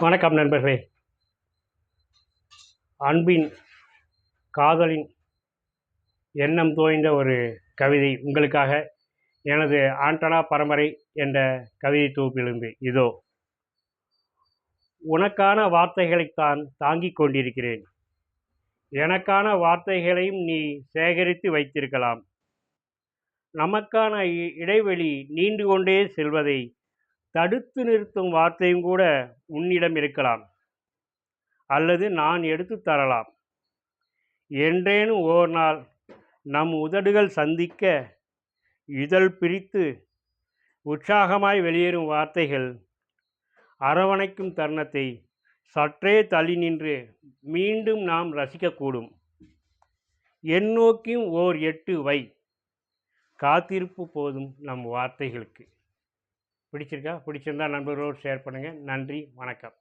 வணக்கம் நண்பர்களே. அன்பின், காதலின் எண்ணம் தோய்ந்த ஒரு கவிதை உங்களுக்காக எனது ஆண்டனா பரம்பரை என்ற கவிதை தொகுப்பிலிருந்து இதோ. உனக்கான வார்த்தைகளைத்தான் தாங்கிக் கொண்டிருக்கிறேன். எனக்கான வார்த்தைகளையும் நீ சேகரித்து வைத்திருக்கலாம். நமக்கான இடைவெளி நீண்டு கொண்டே செல்வதை தடுத்து நிறுத்தும் வார்த்தையும் கூட உன்னிடம் இருக்கலாம். அல்லது நான் எடுத்துத் தரலாம். என்றேனும் ஓர் நாள் நம் உதடுகள் சந்திக்க, இதழ் பிரித்து உற்சாகமாய் வெளியேறும் வார்த்தைகள் அரவணைக்கும் தருணத்தை சற்றே தள்ளி நின்று மீண்டும் நாம் ரசிக்கக்கூடும். என் நோக்கியும் ஓர் எட்டு வை. காத்திருப்பு போதும் நம் வார்த்தைகளுக்கு. பிடிச்சிருந்தா நண்பர்களோடு ஷேர் பண்ணுங்கள். நன்றி, வணக்கம்.